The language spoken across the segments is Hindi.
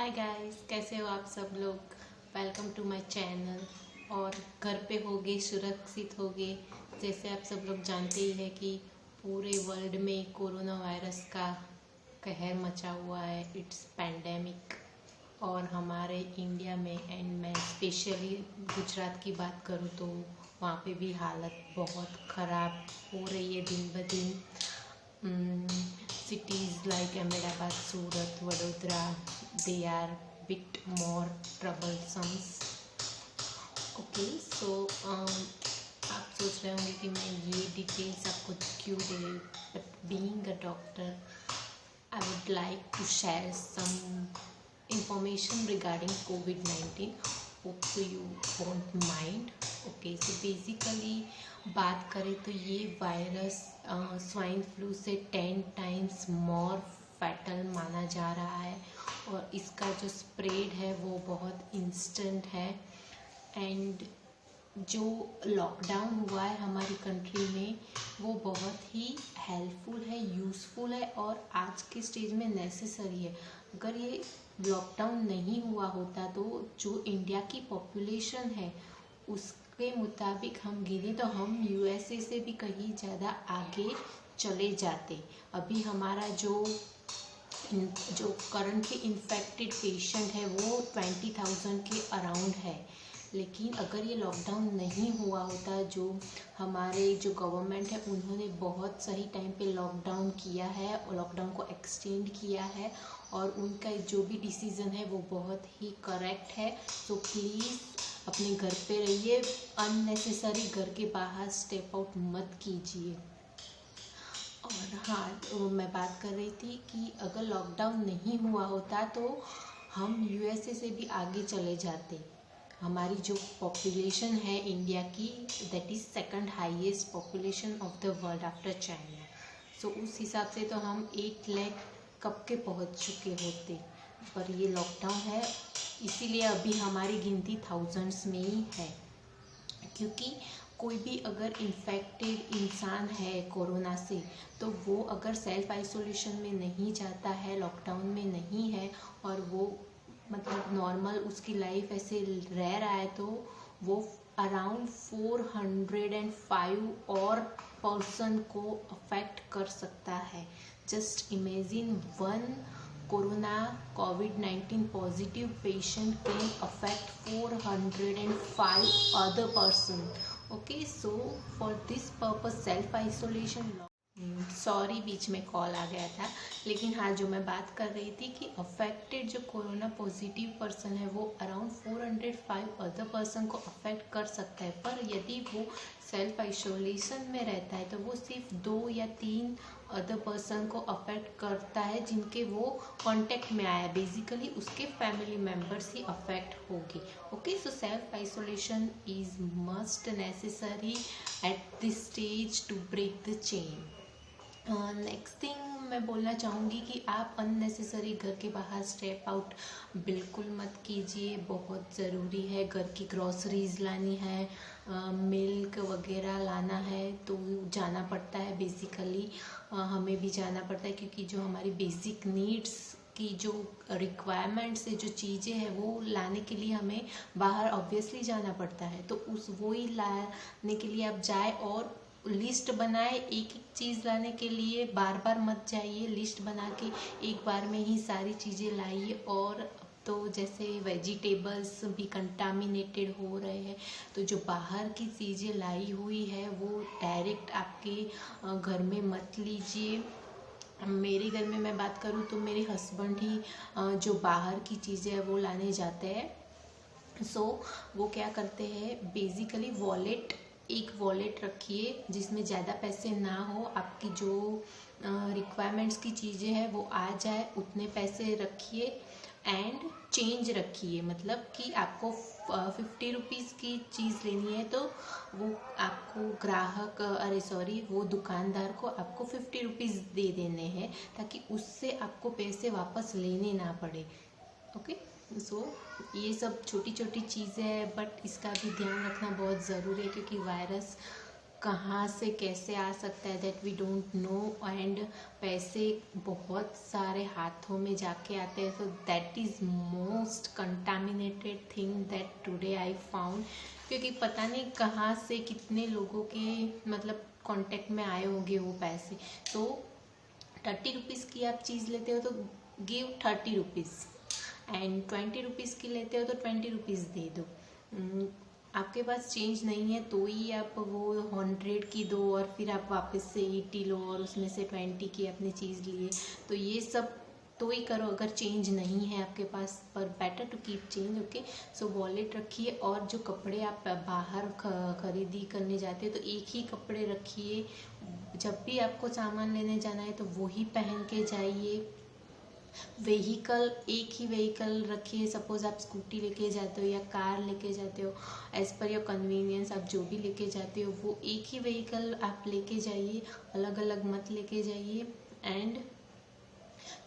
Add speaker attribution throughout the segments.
Speaker 1: हाय गाइस, कैसे हो आप सब लोग। Welcome to my channel. और घर पे होगे, सुरक्षित होगे। जैसे आप सब लोग जानते ही है कि पूरे वर्ल्ड में कोरोना वायरस का कहर मचा हुआ है। It's pandemic. और हमारे इंडिया में एंड मैं स्पेशली गुजरात की बात करूँ तो वहाँ पे भी हालत बहुत ख़राब हो रही है दिन ब दिन। Cities like Ahmedabad, Surat, Vadodara, they are bit more troublesome. Okay, so आप सोच रहे होंगे कि मैं ये डिटेल्स आपको क्यों दे रही हूँ, but being a doctor I would like to share some information regarding COVID-19. Hope so you won't mind. Okay, so basically बात करें तो ये वायरस स्वाइन फ्लू से 10 टाइम्स मोर फैटल माना जा रहा है। और इसका जो स्प्रेड है वो बहुत इंस्टेंट है। एंड जो लॉकडाउन हुआ है हमारी कंट्री में वो बहुत ही हेल्पफुल है, यूज़फुल है और आज के स्टेज में नेसेसरी है। अगर ये लॉकडाउन नहीं हुआ होता तो जो इंडिया की पॉपुलेशन है उसके मुताबिक हम गिने तो हम यूएसए से भी कहीं ज़्यादा आगे चले जाते। अभी हमारा जो करंटली इन्फेक्टेड पेशेंट है वो 20,000 के अराउंड है। लेकिन अगर ये लॉकडाउन नहीं हुआ होता, जो हमारे जो गवर्नमेंट है उन्होंने बहुत सही टाइम पे लॉकडाउन किया है और लॉकडाउन को एक्सटेंड किया है और उनका जो भी डिसीज़न है वो बहुत ही करेक्ट है। तो प्लीज़ अपने घर पे रहिए, अननेसेसरी घर के बाहर स्टेप आउट मत कीजिए। और हाँ, तो मैं बात कर रही थी कि अगर लॉकडाउन नहीं हुआ होता तो हम यूएसए से भी आगे चले जाते। हमारी जो पॉपुलेशन है इंडिया की, that is second highest population of the world after China. सो उस हिसाब से तो हम 8 लाख कब के पहुंच चुके होते। पर ये लॉकडाउन है इसीलिए अभी हमारी गिनती थाउजेंड्स में ही है। क्योंकि कोई भी अगर इन्फेक्टेड इंसान है कोरोना से तो वो अगर सेल्फ आइसोलेशन में नहीं जाता है, लॉकडाउन में नहीं है और वो मतलब नॉर्मल उसकी लाइफ ऐसे रह रहा है तो वो अराउंड 405 और पर्सन को अफेक्ट कर सकता है। Just imagine one corona COVID-19 positive patient can affect 405 other person. Okay, so for this purpose self isolation. Sorry, बीच में कॉल आ गया था। लेकिन हाँ, जो मैं बात कर रही थी कि अफेक्टेड जो कोरोना पॉजिटिव पर्सन है वो अराउंड 405 अदर पर्सन को अफेक्ट कर सकता है। पर यदि वो सेल्फ आइसोलेशन में रहता है तो वो सिर्फ 2 या 3 अदर पर्सन को अफेक्ट करता है जिनके वो कांटेक्ट में आया। बेसिकली उसके फैमिली मेम्बर्स ही अफेक्ट होगी। Okay, so self isolation is must necessary at this stage to break the chain. Next thing मैं बोलना चाहूँगी कि आप अननेसेसरी घर के बाहर स्टेप आउट बिल्कुल मत कीजिए। बहुत ज़रूरी है, घर की ग्रॉसरीज लानी है, मिल्क वगैरह लाना है तो जाना पड़ता है। बेसिकली हमें भी जाना पड़ता है क्योंकि जो हमारी बेसिक नीड्स की जो रिक्वायरमेंट्स है, जो चीज़ें हैं वो लाने के लिए हमें बाहर ऑब्वियसली जाना पड़ता है। तो वही लाने के लिए आप जाए और लिस्ट बनाए। एक एक चीज़ लाने के लिए बार बार मत जाइए, लिस्ट बना के एक बार में ही सारी चीज़ें लाइए। और तो जैसे वेजिटेबल्स भी कंटामिनेटेड हो रहे हैं तो जो बाहर की चीज़ें लाई हुई है वो डायरेक्ट आपके घर में मत लीजिए। मेरे घर में मैं बात करूँ तो मेरे हस्बैंड ही जो बाहर की चीज़ें है वो लाने जाते हैं। सो वो क्या करते हैं, बेसिकली एक वॉलेट रखिए जिसमें ज़्यादा पैसे ना हो। आपकी जो रिक्वायरमेंट्स की चीज़ें हैं वो आ जाए, उतने पैसे रखिए। एंड चेंज रखिए, मतलब कि आपको 50 रुपीज़ की चीज़ लेनी है तो वो आपको वो दुकानदार को आपको 50 रुपीज़ दे देने हैं ताकि उससे आपको पैसे वापस लेने ना पड़े। ओके, सो ये सब छोटी छोटी चीज़ें हैं बट इसका भी ध्यान रखना बहुत ज़रूरी है क्योंकि वायरस कहाँ से कैसे आ सकता है that we don't know, and पैसे बहुत सारे हाथों में जाके आते हैं। तो that is most contaminated thing that today I found, क्योंकि पता नहीं कहाँ से कितने लोगों के मतलब कांटेक्ट में आए होंगे वो पैसे। तो 30 रुपीज़ की आप चीज़ लेते हो तो गिव 30 रुपीज़, एंड 20 रुपीज़ की लेते हो तो 20 रुपीज़ दे दो। आपके पास चेंज नहीं है तो ही आप वो 100 की दो और फिर आप वापस से 80 लो और उसमें से 20 की अपनी चीज़ लिए। तो ये सब तो ही करो अगर चेंज नहीं है आपके पास, पर better to keep change. Okay, so wallet रखिए, और जो कपड़े आप बाहर खरीदी करने जाते हैं तो एक ही कपड़े रखिए। जब भी आपको सामान लेने जाना है तो वही पहन के जाइए। व्हीकल एक ही व्हीकल रखिए। सपोज आप स्कूटी लेके जाते हो या कार लेके जाते हो, एज पर योर कन्वीनियंस आप जो भी लेके जाते हो वो एक ही व्हीकल आप लेके जाइए, अलग अलग मत लेके जाइए। एंड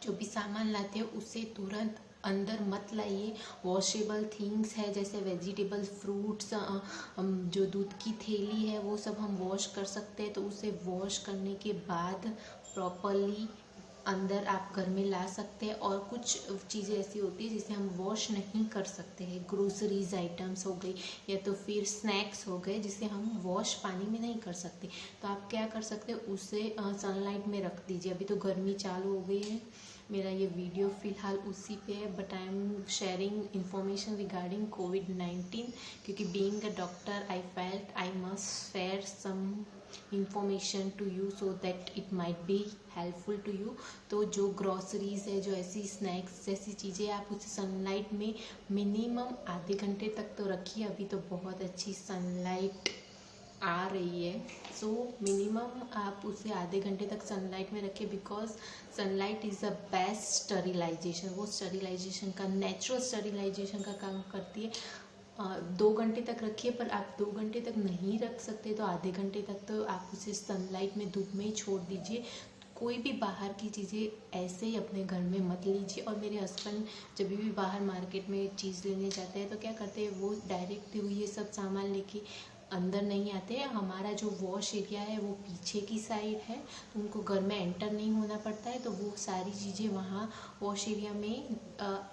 Speaker 1: जो भी सामान लाते हो उसे तुरंत अंदर मत लाइए। वॉशेबल थिंग्स है जैसे वेजिटेबल, फ्रूट्स, जो दूध की थैली है वो सब हम वॉश कर सकते हैं, तो उसे वॉश करने के बाद प्रॉपरली अंदर आप घर में ला सकते हैं। और कुछ चीज़ें ऐसी होती है जिसे हम वॉश नहीं कर सकते हैं, ग्रोसरीज आइटम्स हो गई या तो फिर स्नैक्स हो गए जिसे हम वॉश पानी में नहीं कर सकते। तो आप क्या कर सकते हो, उसे सनलाइट में रख दीजिए। अभी तो गर्मी चालू हो गई है, मेरा ये वीडियो फ़िलहाल उसी पे है, but I am sharing information regarding कोविड-19, क्योंकि being a doctor I felt I must share some information to you so that it might be helpful to you. तो जो ग्रॉसरीज है, जो ऐसी स्नैक्स जैसी चीज़ें, आप उसे सनलाइट में मिनिमम आधे घंटे तक तो रखिए। अभी तो बहुत अच्छी सनलाइट आ रही है, सो मिनिमम आप उसे आधे घंटे तक सनलाइट में रखें, because sunlight is a best sterilisation. वो स्टरिलाइजेशन का, नेचुरल स्टरिलाइजेशन का काम करती है। 2 घंटे तक रखिए, पर आप 2 घंटे तक नहीं रख सकते तो आधे घंटे तक तो आप उसे सनलाइट में, धूप में ही छोड़ दीजिए। कोई भी बाहर की चीज़ें ऐसे ही अपने घर में मत लीजिए। और मेरे हस्बैंड जब भी बाहर मार्केट में चीज़ लेने जाते हैं तो क्या करते हैं, वो डायरेक्ट ये सब सामान लेके अंदर नहीं आते हैं। हमारा जो वॉश एरिया है वो पीछे की साइड है, तो उनको घर में एंटर नहीं होना पड़ता है। तो वो सारी चीज़ें वहाँ वॉश एरिया में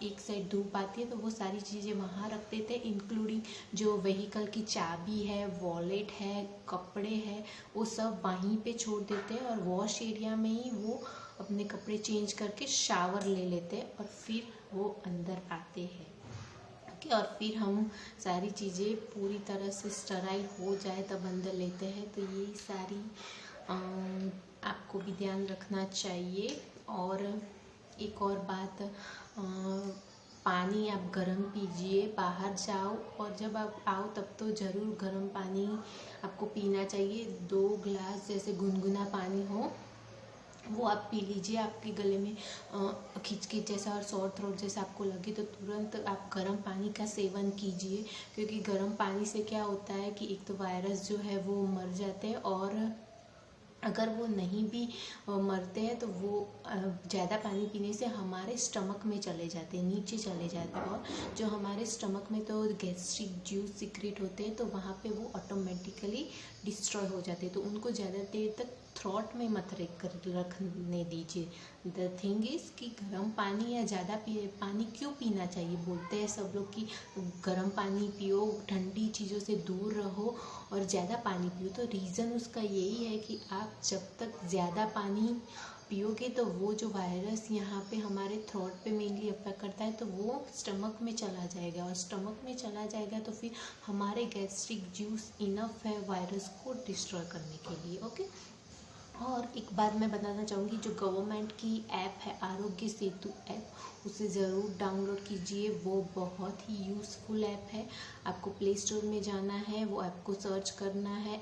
Speaker 1: एक साइड धूप आती है तो वो सारी चीज़ें वहाँ रख देते हैं, इंक्लूडिंग जो व्हीकल की चाबी है, वॉलेट है, कपड़े हैं, वो सब वहीं पे छोड़ देते हैं। और वॉश एरिया में ही वो अपने कपड़े चेंज करके शावर ले लेते हैं और फिर वो अंदर आते हैं। और फिर हम सारी चीज़ें पूरी तरह से स्टराइल हो जाए तब अंदर लेते हैं। तो ये सारी आपको भी ध्यान रखना चाहिए। और एक और बात, पानी आप गर्म पीजिए, बाहर जाओ और जब आप आओ तब तो ज़रूर गर्म पानी आपको पीना चाहिए। 2 गिलास जैसे गुनगुना पानी हो वो आप पी लीजिए। आपके गले में खिचखिच जैसा और सॉर थ्रोट जैसा आपको लगे तो तुरंत आप गर्म पानी का सेवन कीजिए, क्योंकि गर्म पानी से क्या होता है कि एक तो वायरस जो है वो मर जाते हैं, और अगर वो नहीं भी मरते हैं तो वो ज़्यादा पानी पीने से हमारे स्टमक में चले जाते हैं, नीचे चले जाते हैं, और जो हमारे स्टमक में तो गैस्ट्रिक जूस सीक्रेट होते हैं तो वहाँ पे वो ऑटोमेटिकली डिस्ट्रॉय हो जाते हैं। तो उनको ज़्यादा देर तक थ्रॉट में मत रखने दीजिए। द थिंग इज़ कि गर्म पानी या ज़्यादा पानी क्यों पीना चाहिए, बोलते हैं सब लोग कि गर्म पानी पियो, ठंडी चीज़ों से दूर रहो और ज़्यादा पानी पियो। तो रीज़न उसका यही है कि आप जब तक ज़्यादा पानी पियोगे तो वो जो वायरस यहाँ पे हमारे थ्रोट पे मेनली अफेक्ट करता है तो वो स्टमक में चला जाएगा, और स्टमक में चला जाएगा तो फिर हमारे गैस्ट्रिक जूस इनफ है वायरस को डिस्ट्रॉय करने के लिए। ओके, और एक बात मैं बताना चाहूँगी, जो गवर्नमेंट की ऐप है आरोग्य सेतु ऐप, उसे ज़रूर डाउनलोड कीजिए। वो बहुत ही यूज़फुल ऐप है। आपको प्ले स्टोर में जाना है, वो ऐप को सर्च करना है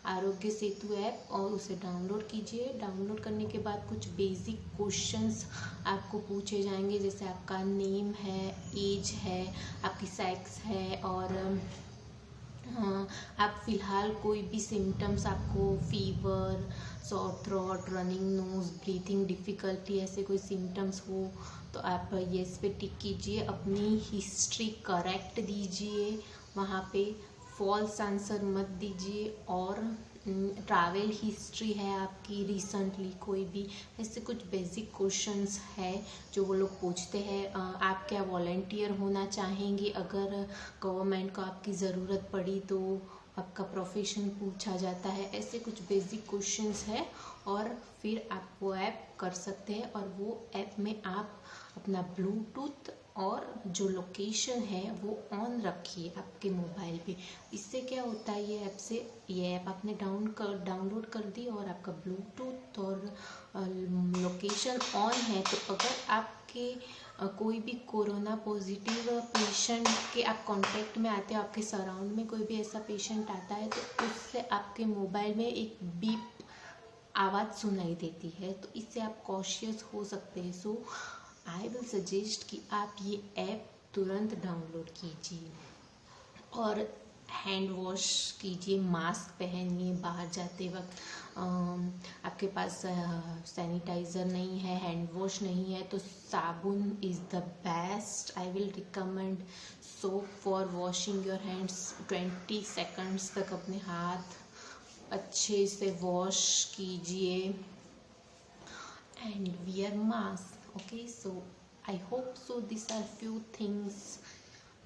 Speaker 1: आरोग्य सेतु ऐप, और उसे डाउनलोड कीजिए। डाउनलोड करने के बाद कुछ बेसिक क्वेश्चंस आपको पूछे जाएंगे, जैसे आपका नेम है, एज है, आपकी सेक्स है, और आप फ़िलहाल कोई भी सिम्टम्स, आपको fever, sore throat, running nose, breathing difficulty, ऐसे कोई सिम्टम्स हो तो आप येस पे टिक कीजिए। अपनी हिस्ट्री करेक्ट दीजिए, वहाँ पे फॉल्स आंसर मत दीजिए, और ट्रैवल हिस्ट्री है आपकी, रिसेंटली कोई भी ऐसे कुछ बेसिक क्वेश्चंस है जो वो लोग पूछते हैं। आप क्या वॉलंटियर होना चाहेंगे, अगर गवर्नमेंट को आपकी ज़रूरत पड़ी तो आपका प्रोफेशन पूछा जाता है। ऐसे कुछ बेसिक क्वेश्चंस है और फिर आप वो ऐप कर सकते हैं। और वो ऐप में आप अपना ब्लूटूथ और जो लोकेशन है वो ऑन रखिए आपके मोबाइल पे। इससे क्या होता है, ये ऐप आपने डाउनलोड कर दी और आपका ब्लूटूथ और लोकेशन ऑन है, तो अगर आपके कोई भी कोरोना पॉजिटिव पेशेंट के आप कांटेक्ट में आते हो, आपके सराउंड में कोई भी ऐसा पेशेंट आता है, तो उससे आपके मोबाइल में एक बीप आवाज़ सुनाई देती है, तो इससे आप कॉशियस हो सकते हैं। सो आई विल सजेस्ट कि आप ये ऐप तुरंत डाउनलोड कीजिए और हैंड वॉश कीजिए, मास्क पहनिए बाहर जाते वक्त। आपके पास सैनिटाइज़र नहीं है, हैंड वॉश नहीं है, तो साबुन is the best. I will recommend soap for washing your hands. 20 seconds तक अपने हाथ अच्छे से वॉश कीजिए and wear mask. Okay, so I hope so these are few things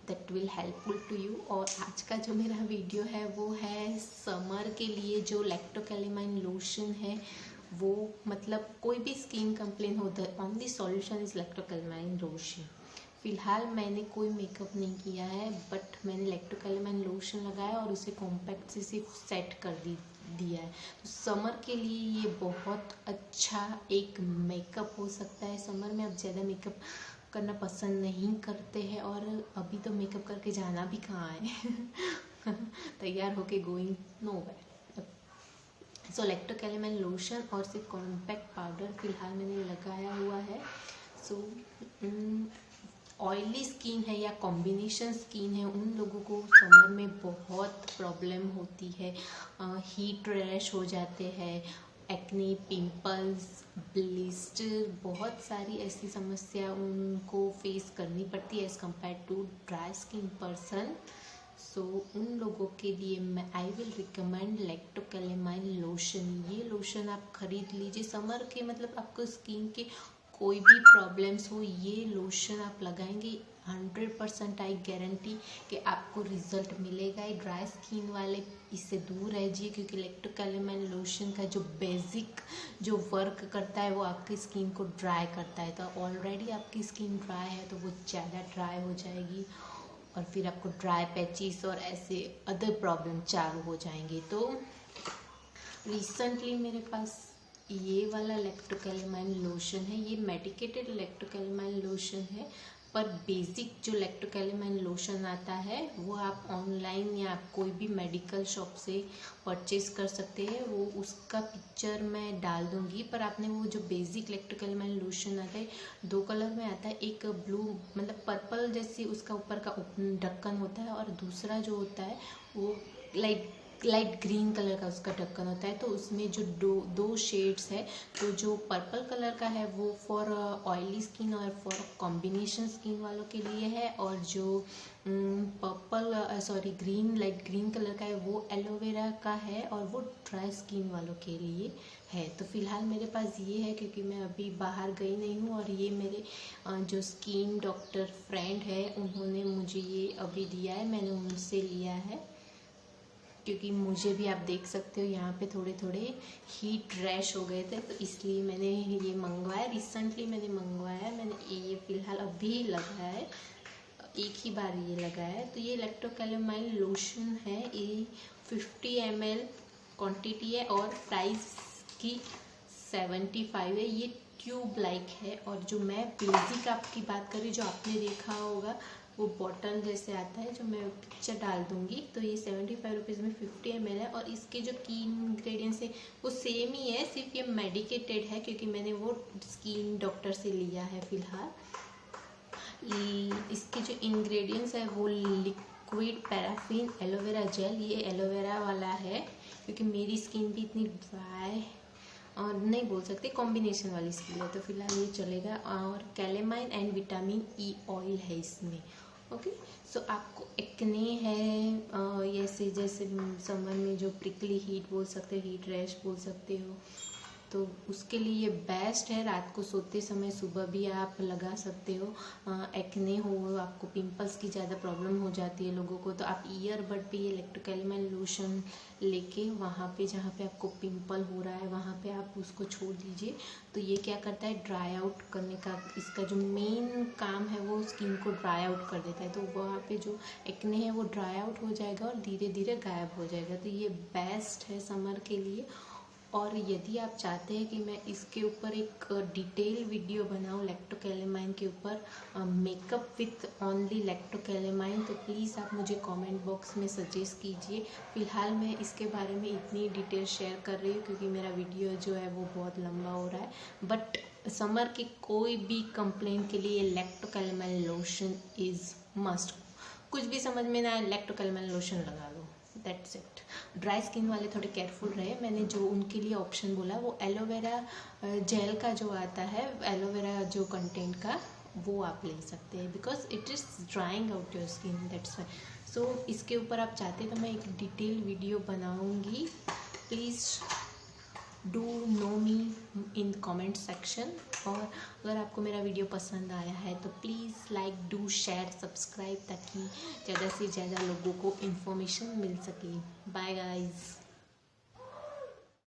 Speaker 1: that will helpful to you। और आज का जो मेरा वीडियो है वो है समर के लिए जो लैक्टोकैलेमाइन लोशन है, वो मतलब कोई भी स्किन कंप्लेन हो, the only solution is Lactocalamine lotion. फ़िलहाल मैंने कोई मेकअप नहीं किया है, बट मैंने लैक्टोकैलेमाइन लोशन लगाया और उसे कॉम्पैक्ट से सिर्फ सेट कर दिया है। तो समर के लिए ये बहुत अच्छा एक मेकअप हो सकता है। समर में आप ज़्यादा मेकअप करना पसंद नहीं करते हैं, और अभी तो मेकअप करके जाना भी कहाँ है तैयार होके गोइंग नोवेयर। सो लैक्टोकैलेमाइन लोशन और सिर्फ कॉम्पैक्ट पाउडर फ़िलहाल मैंने लगाया हुआ है। सो ऑयली स्किन है या कॉम्बिनेशन स्किन है, उन लोगों को समर में बहुत प्रॉब्लम होती है। हीट रैश हो जाते हैं, एक्ने, पिंपल्स, ब्लिस्टर, बहुत सारी ऐसी समस्या उनको फेस करनी पड़ती है as compare to dry skin person. सो उन लोगों के लिए मैं I will recommend Lactocalamine lotion. ये लोशन आप खरीद लीजिए समर के, मतलब आपको स्किन के कोई भी प्रॉब्लम्स हो, ये लोशन आप लगाएंगे 100% आई गारंटी कि आपको रिजल्ट मिलेगा। ड्राई स्किन वाले इससे दूर रहिए, क्योंकि लैक्टोकैलेमाइन लोशन का जो बेसिक जो वर्क करता है वो आपकी स्किन को ड्राई करता है। तो ऑलरेडी आपकी स्किन ड्राई है तो वो ज़्यादा ड्राई हो जाएगी और फिर आपको ड्राई पैचेस और ऐसे अदर प्रॉब्लम चालू हो जाएंगे। तो रिसेंटली मेरे पास ये वाला लैक्टोकैलेमाइन लोशन है, ये मेडिकेटेड लैक्टोकैलेमाइन लोशन है, पर बेसिक जो लैक्टोकैलेमाइन लोशन आता है वो आप ऑनलाइन या आप कोई भी मेडिकल शॉप से परचेज कर सकते हैं। वो उसका पिक्चर मैं डाल दूंगी, पर आपने वो जो बेसिक लैक्टोकैलेमाइन लोशन आता है 2 कलर में आता है, एक ब्लू मतलब पर्पल जैसी उसका ऊपर का ढक्कन होता है, और दूसरा जो होता है वो लाइट ग्रीन कलर का उसका ढक्कन होता है। तो उसमें जो दो शेड्स है, तो जो पर्पल कलर का है वो फॉर ऑयली स्किन और फॉर कॉम्बिनेशन स्किन वालों के लिए है, और जो लाइट ग्रीन कलर का है वो एलोवेरा का है और वो ड्राई स्किन वालों के लिए है। तो फिलहाल मेरे पास ये है क्योंकि मैं अभी बाहर गई नहीं हूँ, और ये मेरे जो स्किन डॉक्टर फ्रेंड है उन्होंने मुझे ये अभी दिया है, मैंने उनसे लिया है, क्योंकि मुझे भी आप देख सकते हो यहाँ पे थोड़े थोड़े हीट रैश हो गए थे, तो इसलिए मैंने ये मंगवाया। रिसेंटली मैंने मंगवाया, मैंने ये फ़िलहाल अभी लगाया है, एक ही बार ये लगाया है। तो ये लैक्टोकैलेमाइन लोशन है, ये 50 ml क्वांटिटी है और प्राइस की 75 है। ये ट्यूब लाइक है, और जो मैं बेसिक आपकी बात करी जो आपने देखा होगा वो बॉटल जैसे आता है, जो मैं पिक्चर डाल दूंगी। तो ये 75 रुपीज़ में 50 ml है, और इसके जो की इंग्रेडिएंट्स है वो सेम ही है, सिर्फ ये मेडिकेटेड है क्योंकि मैंने वो स्किन डॉक्टर से लिया है। फिलहाल इसके जो इंग्रेडिएंट्स है वो लिक्विड पैराफिन एलोवेरा जेल, ये एलोवेरा वाला है क्योंकि मेरी स्किन भी इतनी ड्राई और नहीं बोल सकते, कॉम्बिनेशन वाली स्किन है, तो फिलहाल ये चलेगा। और calamine and vitamin E oil है इसमें, ओके। सो आपको एक्ने है जैसे जैसे समर में जो प्रिकली हीट बोल सकते हो, हीट रैश बोल सकते हो, तो उसके लिए ये बेस्ट है। रात को सोते समय सुबह भी आप लगा सकते हो। एक्ने हो, आपको पिंपल्स की ज़्यादा प्रॉब्लम हो जाती है लोगों को, तो आप ईयरबड पे ये इलेक्ट्रोकैलेमाइन लोशन लेके वहाँ पे जहाँ पे आपको पिंपल हो रहा है वहाँ पे आप उसको छोड़ दीजिए। तो ये क्या करता है, ड्राई आउट करने का इसका जो मेन काम है वो स्किन को ड्राई आउट कर देता है। तो वहाँ पे जो एक्ने है वो ड्राई आउट हो जाएगा और धीरे धीरे गायब हो जाएगा। तो ये बेस्ट है समर के लिए। और यदि आप चाहते हैं कि मैं इसके ऊपर एक डिटेल वीडियो बनाऊं इलेक्ट्रोकैलेमाइन के ऊपर, मेकअप विथ ओनली इलेक्ट्रोकैलेमाइन, तो प्लीज़ आप मुझे कमेंट बॉक्स में सजेस्ट कीजिए। फ़िलहाल मैं इसके बारे में इतनी डिटेल शेयर कर रही हूँ क्योंकि मेरा वीडियो जो है वो बहुत लंबा हो रहा है। बट समर के कोई भी कंप्लेंट के लिए इलेक्ट्रोकैलेमाइन लोशन इज़ मस्ट। कुछ भी समझ में ना आए, इलेक्ट्रोकैलेमाइन लोशन लगा लो, दैट्स इट। ड्राई स्किन वाले थोड़े केयरफुल रहे। मैंने जो उनके लिए ऑप्शन बोला वो एलोवेरा जेल का जो आता है, एलोवेरा जो कंटेंट का, वो आप ले सकते हैं because it is drawing out your skin, that's why. So इसके ऊपर आप चाहते तो मैं एक डिटेल वीडियो बनाऊंगी। Please do know me in comment section. और अगर आपको मेरा वीडियो पसंद आया है तो please like, do, share, subscribe, ताकि ज़्यादा से ज़्यादा लोगों को इन्फॉर्मेशन मिल सके। Bye guys.